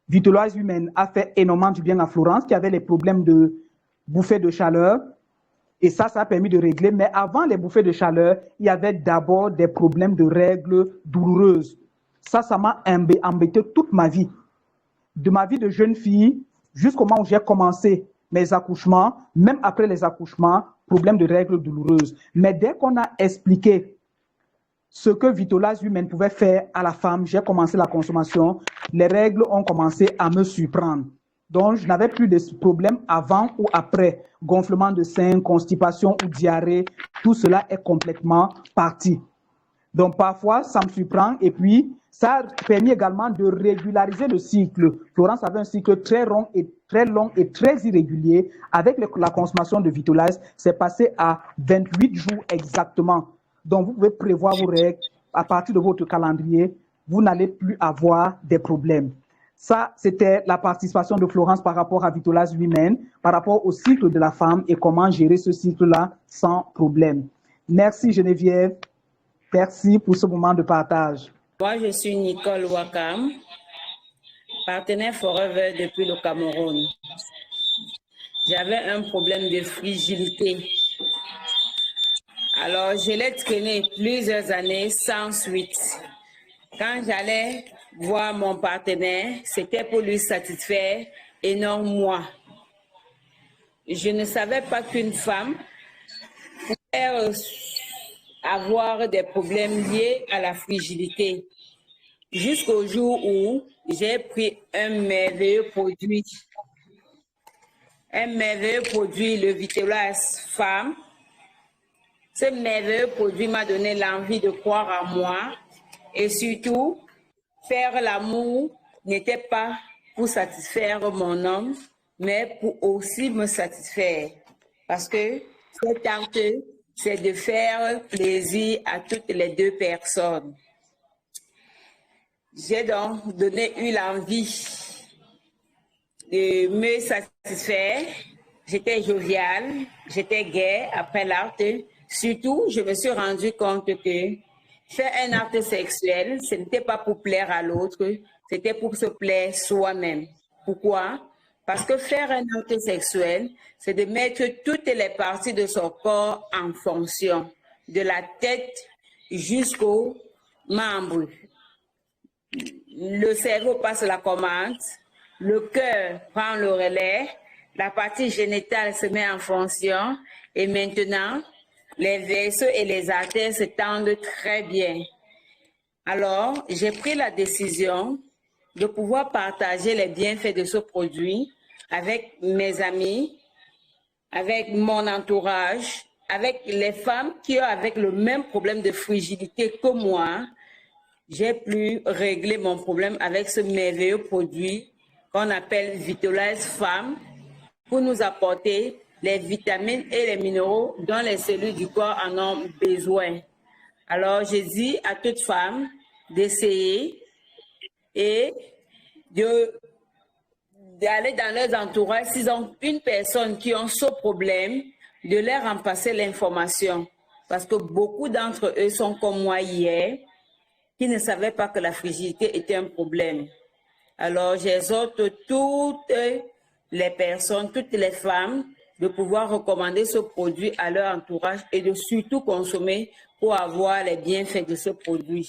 Vitolize Women a fait énormément du bien à Florence, qui avait les problèmes de bouffées de chaleur. Et ça a permis de régler. Mais avant les bouffées de chaleur, il y avait d'abord des problèmes de règles douloureuses. Ça m'a embêté toute ma vie. De ma vie de jeune fille jusqu'au moment où j'ai commencé mes accouchements, même après les accouchements, problème de règles douloureuses. Mais dès qu'on a expliqué ce que Vitolize Women pouvait faire à la femme, j'ai commencé la consommation, les règles ont commencé à me surprendre. Donc, je n'avais plus de problèmes avant ou après. Gonflement de sein, constipation ou diarrhée, tout cela est complètement parti. Donc, parfois, ça me surprend et puis, ça a permis également de régulariser le cycle. Florence avait un cycle très long et très irrégulier. Avec la consommation de Vitolize, c'est passé à 28 jours exactement. Donc, vous pouvez prévoir vos règles à partir de votre calendrier. Vous n'allez plus avoir des problèmes. Ça, c'était la participation de Florence par rapport à Vitolize Women, par rapport au cycle de la femme et comment gérer ce cycle-là sans problème. Merci Geneviève. Merci pour ce moment de partage. Moi, je suis Nicole Wakam, partenaire Forever depuis le Cameroun. J'avais un problème de fragilité. Alors, je l'ai traîné plusieurs années sans suite. Quand j'allais voir mon partenaire, c'était pour lui satisfaire et non moi. Je ne savais pas qu'une femme pouvait avoir des problèmes liés à la fragilité. Jusqu'au jour où j'ai pris un merveilleux produit, le Vitolize Femme. Ce merveilleux produit m'a donné l'envie de croire en moi et surtout, faire l'amour n'était pas pour satisfaire mon homme, mais pour aussi me satisfaire. Parce que cette acte, c'est de faire plaisir à toutes les deux personnes. J'ai donc eu l'envie de me satisfaire. J'étais joviale, j'étais gaie après l'acte. Surtout, je me suis rendu compte que faire un acte sexuel, ce n'était pas pour plaire à l'autre, c'était pour se plaire soi-même. Pourquoi? Parce que faire un acte sexuel, c'est de mettre toutes les parties de son corps en fonction, de la tête jusqu'aux membres. Le cerveau passe la commande, le cœur prend le relais, la partie génitale se met en fonction et maintenant, les vaisseaux et les artères se tendent très bien. Alors, j'ai pris la décision de pouvoir partager les bienfaits de ce produit avec mes amis, avec mon entourage, avec les femmes qui ont avec le même problème de fragilité que moi. J'ai pu régler mon problème avec ce merveilleux produit qu'on appelle Vitolize Femme pour nous apporter les vitamines et les minéraux dont les cellules du corps en ont besoin. Alors, je dis à toute femme d'essayer et d'aller dans leurs entourages, s'ils ont une personne qui a ce problème, de leur en passer l'information. Parce que beaucoup d'entre eux sont comme moi hier, qui ne savaient pas que la fragilité était un problème. Alors, j'exhorte toutes les personnes, toutes les femmes, de pouvoir recommander ce produit à leur entourage et de surtout consommer pour avoir les bienfaits de ce produit.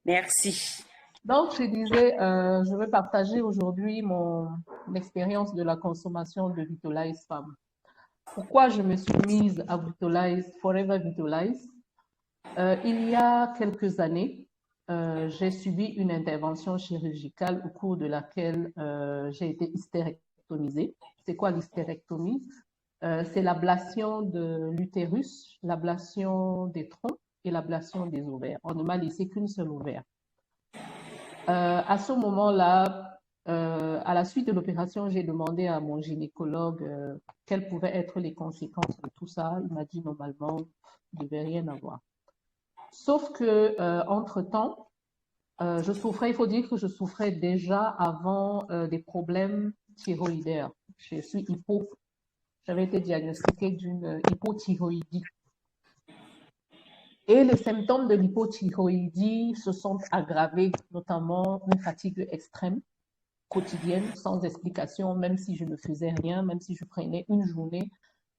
Merci. Donc, je disais, je vais partager aujourd'hui mon expérience de la consommation de Vitolize Femme. Pourquoi je me suis mise à Vitolize, Forever Vitolize? Il y a quelques années, j'ai subi une intervention chirurgicale au cours de laquelle j'ai été hystérectomisée. C'est quoi l'hystérectomie? C'est l'ablation de l'utérus, l'ablation des troncs et l'ablation des ovaires. On ne m'a laissé qu'une seule ovaire. À ce moment-là, à la suite de l'opération, j'ai demandé à mon gynécologue quelles pouvaient être les conséquences de tout ça. Il m'a dit normalement, il ne devait rien avoir. Sauf que, entre-temps, je souffrais, il faut dire que je souffrais déjà avant des problèmes thyroïdaires. J'avais été diagnostiquée d'une hypothyroïdie. Et les symptômes de l'hypothyroïdie se sont aggravés, notamment une fatigue extrême, quotidienne, sans explication, même si je ne faisais rien, même si je prenais une journée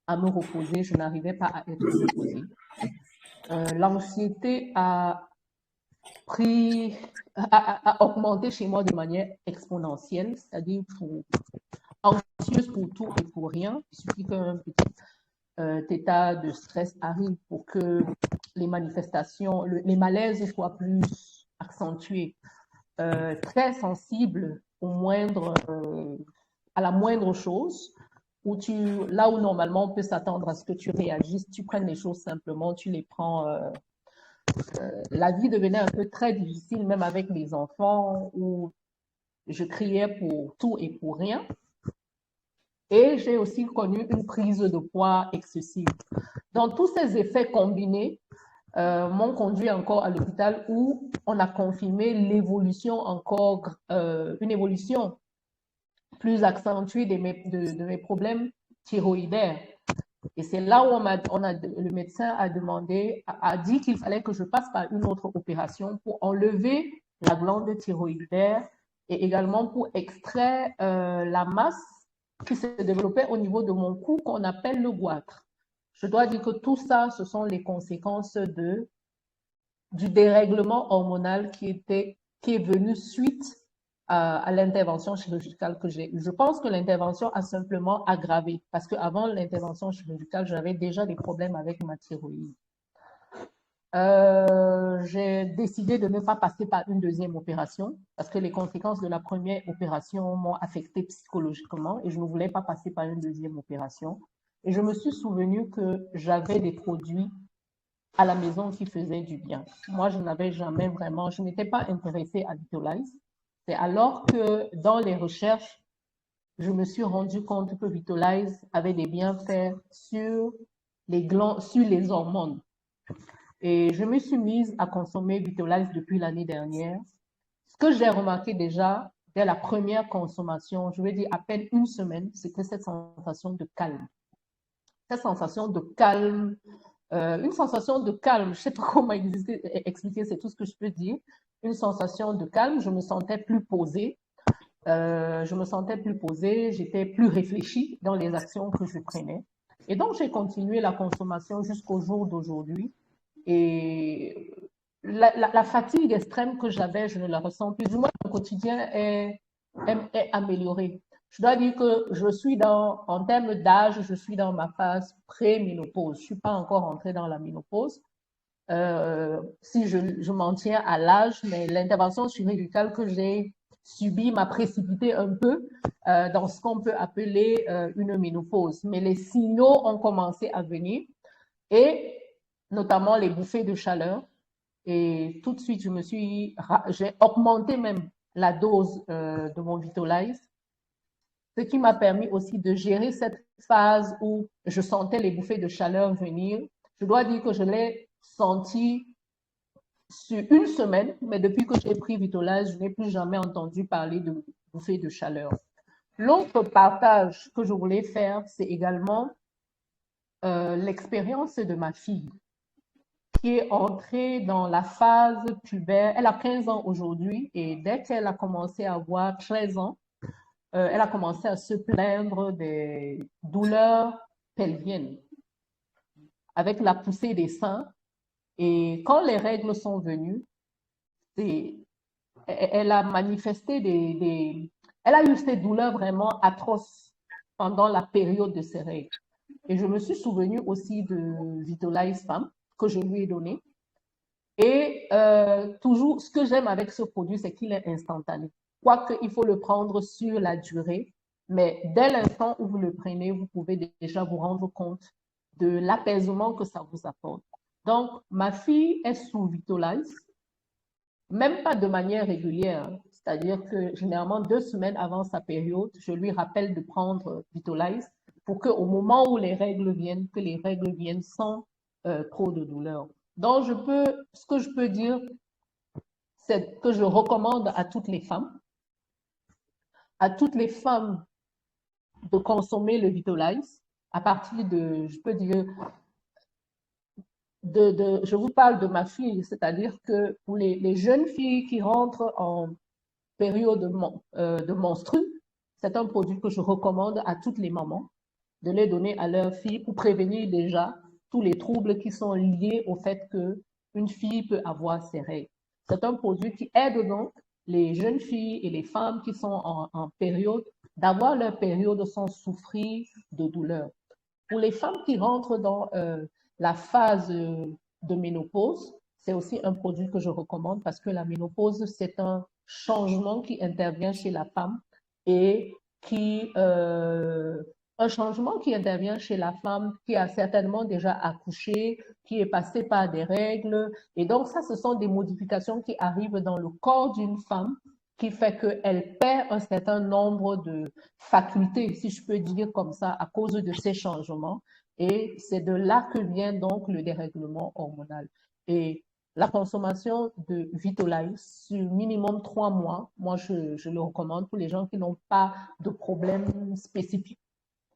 à me reposer, je n'arrivais pas à être reposée. L'anxiété a augmenté chez moi de manière exponentielle, c'est-à-dire anxieuse pour tout et pour rien. Il suffit qu'un petit état de stress arrive pour que les manifestations, les malaises soient plus accentués, très sensible à la moindre chose, là où normalement on peut s'attendre à ce que tu réagisses, tu prennes les choses simplement, tu les prends. La vie devenait un peu très difficile, même avec les enfants, où je criais pour tout et pour rien. Et j'ai aussi connu une prise de poids excessive. Donc, tous ces effets combinés m'ont conduit encore à l'hôpital où on a confirmé l'évolution une évolution plus accentuée de mes problèmes thyroïdaires. Et c'est là où le médecin a dit qu'il fallait que je passe par une autre opération pour enlever la glande thyroïdaire et également pour extraire la masse qui se développait au niveau de mon cou qu'on appelle le goitre. Je dois dire que tout ça, ce sont les conséquences du dérèglement hormonal qui est venu suite à l'intervention chirurgicale que j'ai eue. Je pense que l'intervention a simplement aggravé parce qu'avant l'intervention chirurgicale, j'avais déjà des problèmes avec ma thyroïde. J'ai décidé de ne pas passer par une deuxième opération parce que les conséquences de la première opération m'ont affecté psychologiquement et je ne voulais pas passer par une deuxième opération. Et je me suis souvenu que j'avais des produits à la maison qui faisaient du bien. Moi, je n'étais pas intéressée à Vitolize. C'est alors que dans les recherches, je me suis rendu compte que Vitolize avait des bienfaits sur les hormones. Et je me suis mise à consommer Vitolize depuis l'année dernière. Ce que j'ai remarqué déjà dès la première consommation, je vais dire à peine une semaine, c'était cette sensation de calme. Cette sensation de calme, une sensation de calme, je ne sais pas comment expliquer, c'est tout ce que je peux dire. Une sensation de calme, je me sentais plus posée. J'étais plus réfléchie dans les actions que je prenais. Et donc, j'ai continué la consommation jusqu'au jour d'aujourd'hui. Et la fatigue extrême que j'avais, je ne la ressens plus. Du moins, mon quotidien est amélioré. Je dois dire que en termes d'âge, je suis dans ma phase pré-ménopause. Je ne suis pas encore entrée dans la ménopause. Si je m'en tiens à l'âge, mais l'intervention chirurgicale que j'ai subie m'a précipité un peu dans ce qu'on peut appeler une ménopause. Mais les signaux ont commencé à venir et notamment les bouffées de chaleur. Et tout de suite, j'ai augmenté même la dose de mon Vitolize, ce qui m'a permis aussi de gérer cette phase où je sentais les bouffées de chaleur venir. Je dois dire que je l'ai senti sur une semaine, mais depuis que j'ai pris Vitolize, je n'ai plus jamais entendu parler de bouffées de chaleur. L'autre partage que je voulais faire, c'est également l'expérience de ma fille, qui est entrée dans la phase pubertaire. Elle a 15 ans aujourd'hui et dès qu'elle a commencé à avoir 13 ans, elle a commencé à se plaindre des douleurs pelviennes avec la poussée des seins. Et quand les règles sont venues, elle a manifesté elle a eu ces douleurs vraiment atroces pendant la période de ses règles. Et je me suis souvenue aussi de Vitolize Femme que je lui ai donné. Et toujours, ce que j'aime avec ce produit, c'est qu'il est instantané. Quoique, il faut le prendre sur la durée, mais dès l'instant où vous le prenez, vous pouvez déjà vous rendre compte de l'apaisement que ça vous apporte. Donc, ma fille est sous Vitolize, même pas de manière régulière. C'est-à-dire que généralement, 2 semaines avant sa période, je lui rappelle de prendre Vitolize pour qu'au moment où les règles viennent, que les règles viennent sans trop de douleur. Donc, ce que je peux dire, c'est que je recommande à toutes les femmes de consommer le Vitolize à partir de, je peux dire, je vous parle de ma fille, c'est-à-dire que pour les jeunes filles qui rentrent période de menstrues, c'est un produit que je recommande à toutes les mamans de les donner à leurs filles pour prévenir déjà tous les troubles qui sont liés au fait qu'une fille peut avoir ses règles. C'est un produit qui aide donc les jeunes filles et les femmes qui sont en période d'avoir leur période sans souffrir de douleur. Pour les femmes qui rentrent dans la phase de ménopause, c'est aussi un produit que je recommande parce que la ménopause, c'est un changement qui intervient chez la femme et un changement qui intervient chez la femme qui a certainement déjà accouché, qui est passée par des règles. Et donc, ça, ce sont des modifications qui arrivent dans le corps d'une femme qui fait qu'elle perd un certain nombre de facultés, si je peux dire comme ça, à cause de ces changements. Et c'est de là que vient donc le dérèglement hormonal. Et la consommation de Vitolize sur minimum 3 mois, moi je le recommande pour les gens qui n'ont pas de problème spécifique,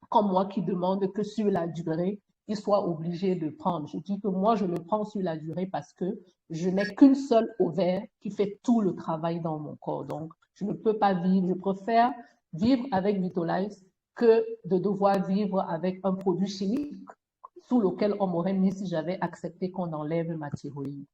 comme moi qui demande que sur la durée, ils soient obligés de prendre. Je dis que moi je le prends sur la durée parce que je n'ai qu'une seule ovaire qui fait tout le travail dans mon corps. Donc je ne peux pas vivre, je préfère vivre avec Vitolize que de devoir vivre avec un produit chimique sous lequel on m'aurait mis si j'avais accepté qu'on enlève ma thyroïde.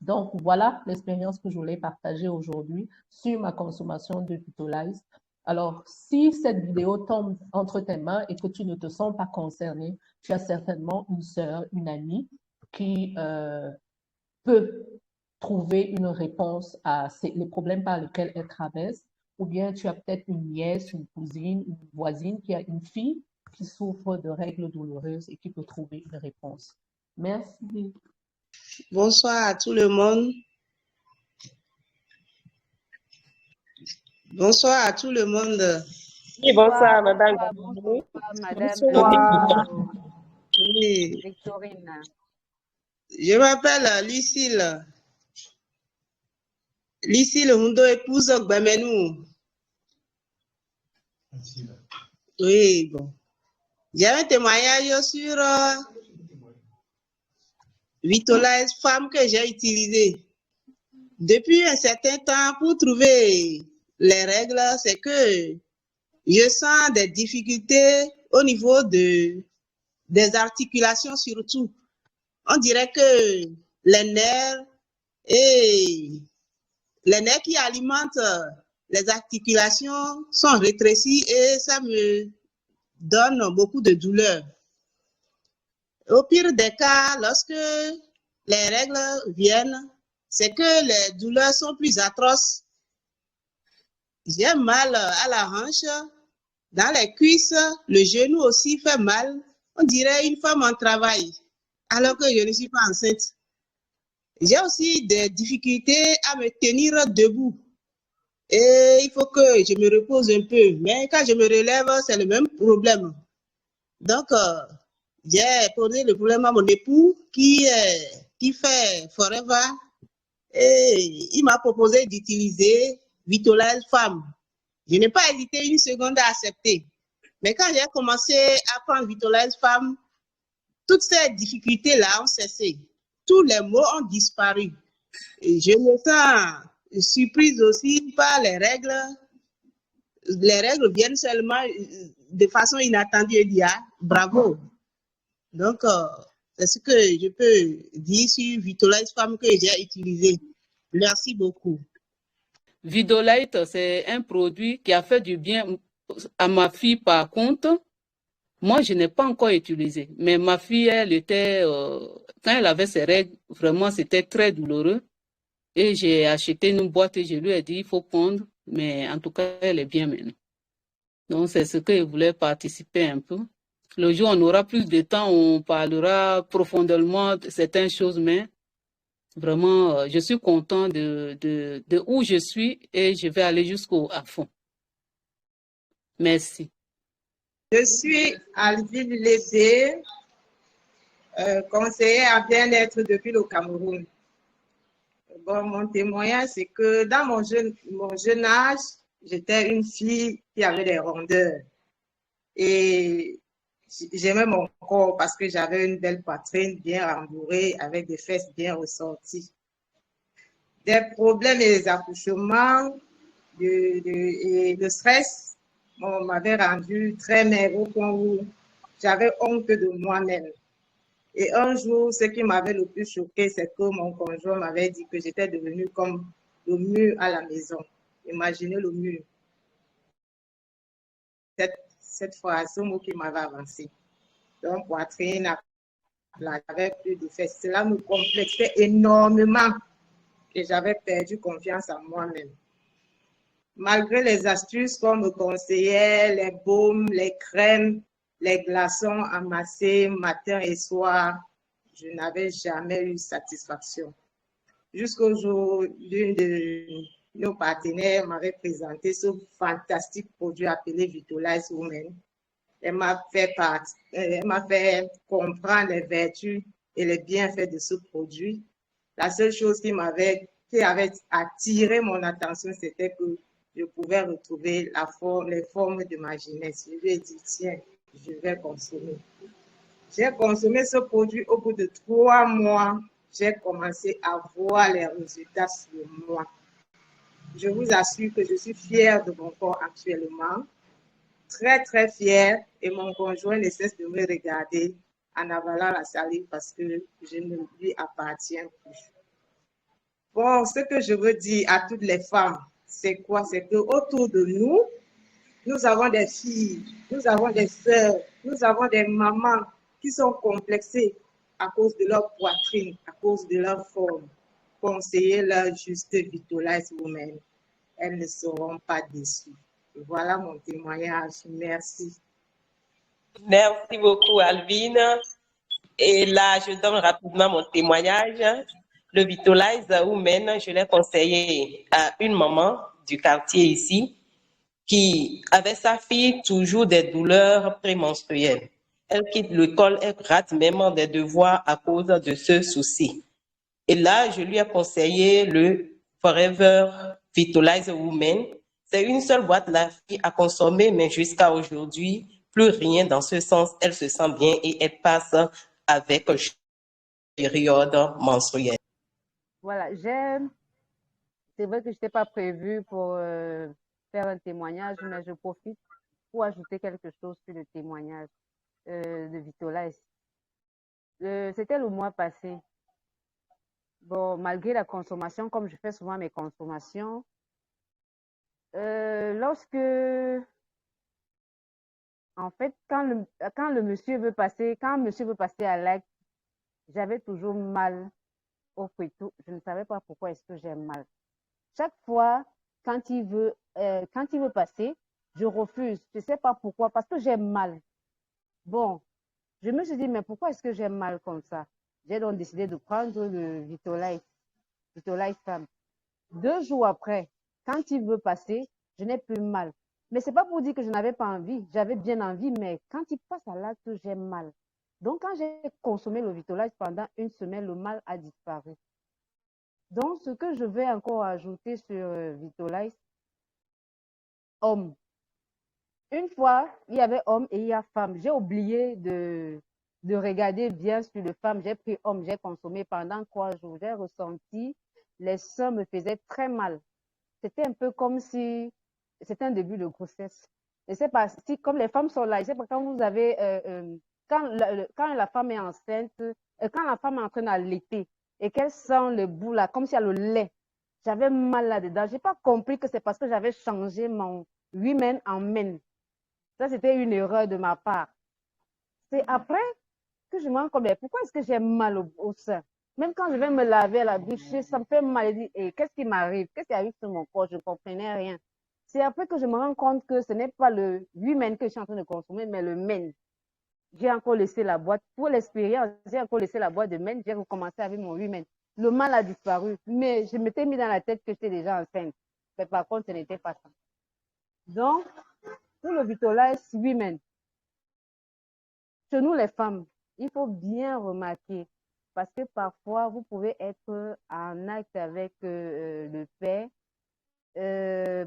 Donc, voilà l'expérience que je voulais partager aujourd'hui sur ma consommation de Vitolize. Alors, si cette vidéo tombe entre tes mains et que tu ne te sens pas concerné, tu as certainement une sœur, une amie qui peut trouver une réponse à les problèmes par lesquels elle traverse, ou bien tu as peut-être une nièce, une cousine, une voisine qui a une fille qui souffre de règles douloureuses et qui peut trouver une réponse. Merci. Bonsoir à tout le monde. Bonsoir à tout le monde. Oui, bonsoir, madame. Bonsoir, madame. Bonsoir. Oui. Victorine. Je m'appelle Lucille. Lucille Hundo, épouse Gbamenou. Oui, bon. J'ai un témoignage sur Vitolize femme que j'ai utilisé. Depuis un certain temps, pour trouver les règles, c'est que je sens des difficultés au niveau des articulations surtout. On dirait que les nerfs qui alimentent les articulations sont rétrécis et ça me donne beaucoup de douleur. Au pire des cas, lorsque les règles viennent, c'est que les douleurs sont plus atroces. J'ai mal à la hanche, dans les cuisses, le genou aussi fait mal. On dirait une femme en travail, alors que je ne suis pas enceinte. J'ai aussi des difficultés à me tenir debout. Et il faut que je me repose un peu. Mais quand je me relève, c'est le même problème. Donc, j'ai posé le problème à mon époux qui fait Forever. Et il m'a proposé d'utiliser Vitolize Femme. Je n'ai pas hésité une seconde à accepter. Mais quand j'ai commencé à prendre Vitolize Femme, toutes ces difficultés-là ont cessé. Tous les maux ont disparu. Et je me sens surprise aussi par les règles. Les règles viennent seulement de façon inattendue et dire bravo. Donc, c'est ce que je peux dire sur Vitolize Femme que j'ai utilisé. Merci beaucoup. Vidolite, c'est un produit qui a fait du bien à ma fille par contre. Moi, je n'ai pas encore utilisé, mais ma fille, elle était, quand elle avait ses règles, vraiment, c'était très douloureux. Et j'ai acheté une boîte et je lui ai dit, il faut prendre, mais en tout cas, elle est bien maintenant. Donc, c'est ce que je voulais participer un peu. Le jour où on aura plus de temps, on parlera profondément de certaines choses, mais vraiment, je suis content de où je suis et je vais aller à fond. Merci. Je suis Alville Lédé, conseillère à bien-être depuis le Cameroun. Bon, mon témoignage, c'est que dans mon jeune âge, j'étais une fille qui avait des rondeurs. Et j'aimais mon corps parce que j'avais une belle poitrine bien rembourrée avec des fesses bien ressorties. Des problèmes et des accouchements Et le stress m'avait rendu très maigre au point où j'avais honte de moi-même. Et un jour, ce qui m'avait le plus choqué, c'est que mon conjoint m'avait dit que j'étais devenue comme le mur à la maison. Imaginez le mur. Cette phrase, ce mot qui m'avait avancé. Donc, poitrine, j'avais plus de fesses. Cela me complexait énormément et j'avais perdu confiance en moi-même. Malgré les astuces qu'on me conseillait, les baumes, les crèmes, les glaçons amassés matin et soir, je n'avais jamais eu satisfaction. Jusqu'au jour, l'une de nos partenaires m'avait présenté ce fantastique produit appelé Vitolize Women. Elle m'a fait comprendre les vertus et les bienfaits de ce produit. La seule chose qui avait attiré mon attention, c'était que je pouvais retrouver les formes de ma jeunesse. Je lui ai dit, tiens, je vais consommer. J'ai consommé ce produit au bout de 3 mois. J'ai commencé à voir les résultats sur moi. Je vous assure que je suis fière de mon corps actuellement, très, très fière, et mon conjoint ne cesse de me regarder en avalant la salive parce que je ne lui appartiens plus. Bon, ce que je veux dire à toutes les femmes, c'est quoi? C'est qu'autour de nous, nous avons des filles, nous avons des sœurs, nous avons des mamans qui sont complexées à cause de leur poitrine, à cause de leur forme. Conseillez-leur juste Vitolize Women. Elles ne seront pas déçues. Et voilà mon témoignage. Merci. Merci beaucoup, Alvine. Et là, je donne rapidement mon témoignage. Le Vitolize Women, je l'ai conseillé à une maman du quartier ici qui avait sa fille toujours des douleurs prémenstruelles. Elle quitte l'école, elle rate même des devoirs à cause de ce souci. Et là, je lui ai conseillé le Forever Vitolize Women. C'est une seule boîte, la fille a consommé, mais jusqu'à aujourd'hui, plus rien dans ce sens. Elle se sent bien et elle passe avec une période menstruelle. Voilà, c'est vrai que je n'étais pas prévue pour faire un témoignage, mais je profite pour ajouter quelque chose sur le témoignage de Vitolize. C'était le mois passé. Bon, malgré la consommation, comme je fais souvent mes consommations, en fait, quand monsieur veut passer à l'acte, j'avais toujours mal au tout. Je ne savais pas pourquoi est-ce que j'ai mal. Chaque fois, quand il veut passer, je refuse. Je ne sais pas pourquoi, parce que j'ai mal. Bon, je me suis dit, mais pourquoi est-ce que j'ai mal comme ça? J'ai donc décidé de prendre le Vitolize Femme. 2 jours après, quand il veut passer, je n'ai plus mal. Mais ce n'est pas pour dire que je n'avais pas envie. J'avais bien envie, mais quand il passe à l'acte, j'ai mal. Donc, quand j'ai consommé le Vitolize pendant 1 semaine, le mal a disparu. Donc, ce que je vais encore ajouter sur Vitolize, homme. Une fois, il y avait homme et il y a femme. J'ai oublié de regarder bien sur le femme. J'ai pris homme, j'ai consommé pendant 3 jours. J'ai ressenti, les seins me faisaient très mal. C'était un peu comme si c'était un début de grossesse. Je ne sais pas si, comme les femmes sont là, je ne sais pas quand vous avez, quand la femme est enceinte, quand la femme est en train d'allaiter et qu'elle sent le bout là, comme s'il y a le lait, j'avais mal là-dedans. Je n'ai pas compris que c'est parce que j'avais changé mon women en men. Ça, c'était une erreur de ma part. C'est après que je me rends compte, mais pourquoi est-ce que j'ai mal au sein? Même quand je vais me laver à la bouche, ça me fait mal. Je dis, qu'est-ce qui m'arrive? Qu'est-ce qui arrive sur mon corps? Je ne comprenais rien. C'est après que je me rends compte que ce n'est pas le women que je suis en train de consommer, mais le men. J'ai encore laissé la boîte. Pour l'expérience, j'ai encore laissé la boîte de men. J'ai recommencé avec mon women. Le mal a disparu. Mais je m'étais mis dans la tête que j'étais déjà enceinte. Mais par contre, ce n'était pas ça. Donc, pour le Vitolize Women, chez nous les femmes, il faut bien remarquer, parce que parfois, vous pouvez être en acte avec le père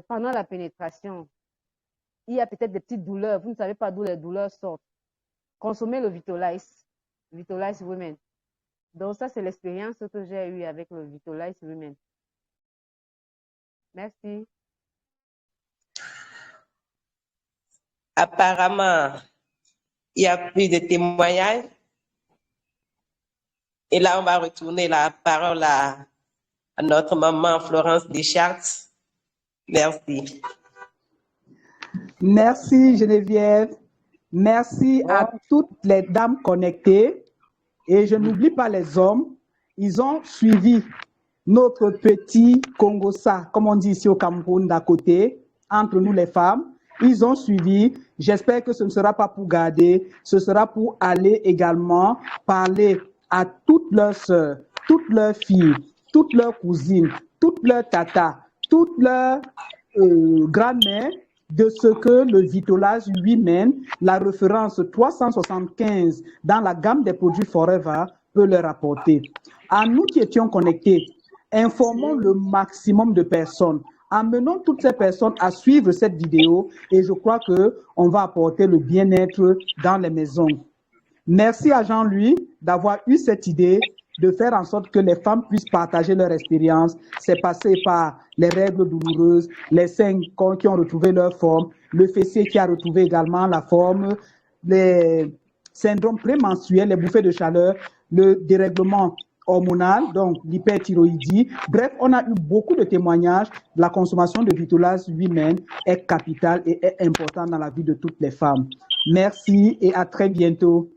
pendant la pénétration. Il y a peut-être des petites douleurs, vous ne savez pas d'où les douleurs sortent. Consommez le Vitolize Women. Donc ça, c'est l'expérience que j'ai eue avec le Vitolize Women. Merci. Apparemment, il n'y a plus de témoignages. Et là, on va retourner la parole à notre maman Florence Deschartres. Merci. Merci Geneviève. Merci à toutes les dames connectées. Et je n'oublie pas les hommes. Ils ont suivi notre petit Congossa, comme on dit ici au Cameroun, d'à côté, entre nous les femmes. Ils ont suivi. J'espère que ce ne sera pas pour garder. Ce sera pour aller également parler à toutes leurs sœurs, toutes leurs filles, toutes leurs cousines, toutes leurs tatas, toutes leurs grand-mères, de ce que le vitolage lui-même, la référence 375 dans la gamme des produits Forever peut leur apporter. À nous qui étions connectés, informons le maximum de personnes. Amenons toutes ces personnes à suivre cette vidéo et je crois qu'on va apporter le bien-être dans les maisons. Merci à Jean-Louis d'avoir eu cette idée de faire en sorte que les femmes puissent partager leur expérience. C'est passé par les règles douloureuses, les seins qui ont retrouvé leur forme, le fessier qui a retrouvé également la forme, les syndromes prémenstruels, les bouffées de chaleur, le dérèglement hormonal, donc l'hyperthyroïdie. Bref, on a eu beaucoup de témoignages. La consommation de Vitolaz lui-même est capitale et est importante dans la vie de toutes les femmes. Merci et à très bientôt.